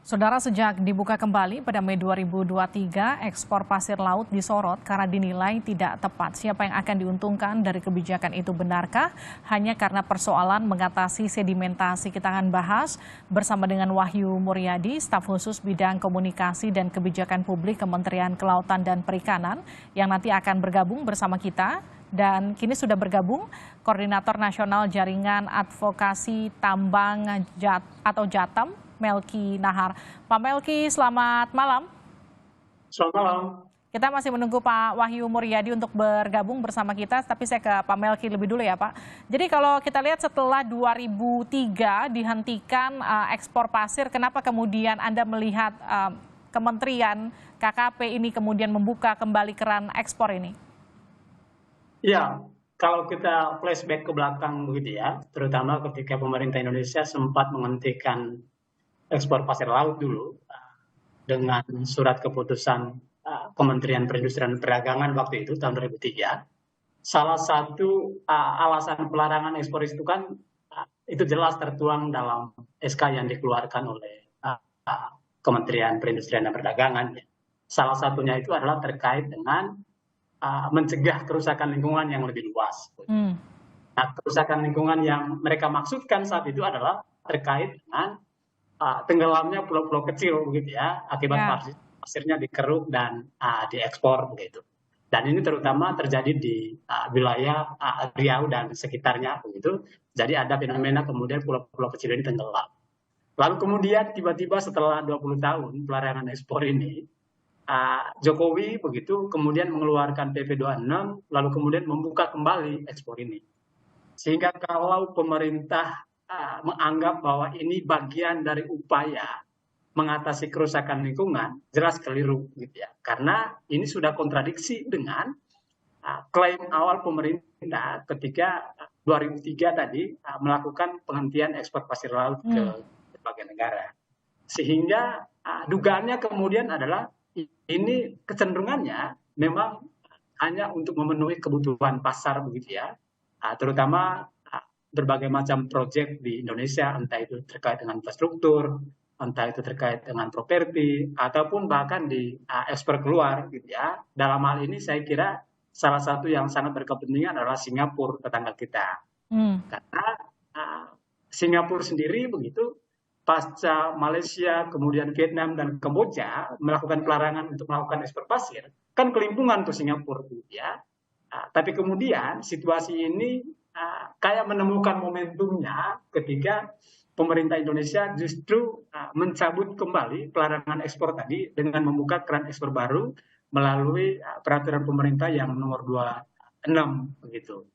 Saudara, sejak dibuka kembali pada Mei 2023, ekspor pasir laut disorot karena dinilai tidak tepat. Siapa yang akan diuntungkan dari kebijakan itu, benarkah? Hanya karena persoalan mengatasi sedimentasi. Kita akan bahas bersama dengan Wahyu Muryadi, staf khusus bidang komunikasi dan kebijakan publik Kementerian Kelautan dan Perikanan, yang nanti akan bergabung bersama kita. Dan kini sudah bergabung Koordinator Nasional Jaringan Advokasi Tambang atau Jatam, Melki Nahar. Pak Melki, selamat malam. Selamat malam. Kita masih menunggu Pak Wahyu Muryadi untuk bergabung bersama kita, tapi saya ke Pak Melki lebih dulu ya Pak. Jadi kalau kita lihat setelah 2003 dihentikan ekspor pasir, kenapa kemudian Anda melihat Kementerian KKP ini kemudian membuka kembali keran ekspor ini? Ya, kalau kita flashback ke belakang begitu ya, terutama ketika pemerintah Indonesia sempat menghentikan ekspor pasir laut dulu dengan surat keputusan Kementerian Perindustrian dan Perdagangan waktu itu tahun 2003. Salah satu alasan pelarangan ekspor itu kan itu jelas tertuang dalam SK yang dikeluarkan oleh Kementerian Perindustrian dan Perdagangan. Salah satunya itu adalah terkait dengan mencegah kerusakan lingkungan yang lebih luas. Nah, kerusakan lingkungan yang mereka maksudkan saat itu adalah terkait dengan tenggelamnya pulau-pulau kecil begitu ya, akibat pasirnya dikeruk dan diekspor begitu. Dan ini terutama terjadi di wilayah Riau dan sekitarnya begitu. Jadi ada fenomena kemudian pulau-pulau kecil ini tenggelam. Lalu kemudian tiba-tiba setelah 20 tahun pelarangan ekspor ini, Jokowi begitu kemudian mengeluarkan PP 26 lalu kemudian membuka kembali ekspor ini. Sehingga kalau pemerintah menganggap bahwa ini bagian dari upaya mengatasi kerusakan lingkungan, jelas keliru gitu ya. Karena ini sudah kontradiksi dengan klaim awal pemerintah ketika 2003 tadi melakukan penghentian ekspor pasir laut ke berbagai negara. Sehingga dugaannya kemudian adalah ini kecenderungannya memang hanya untuk memenuhi kebutuhan pasar begitu ya, terutama berbagai macam proyek di Indonesia, entah itu terkait dengan infrastruktur, entah itu terkait dengan properti, ataupun bahkan di ekspor keluar gitu ya. Dalam hal ini saya kira salah satu yang sangat berkepentingan adalah Singapura, tetangga kita. Karena Singapura sendiri begitu pasca Malaysia, kemudian Vietnam dan Kamboja melakukan pelarangan untuk melakukan ekspor pasir, kan kelimpungan tuh Singapura gitu ya. Tapi kemudian situasi ini kayak menemukan momentumnya ketika pemerintah Indonesia justru mencabut kembali pelarangan ekspor tadi dengan membuka keran ekspor baru melalui peraturan pemerintah yang nomor 26 begitu.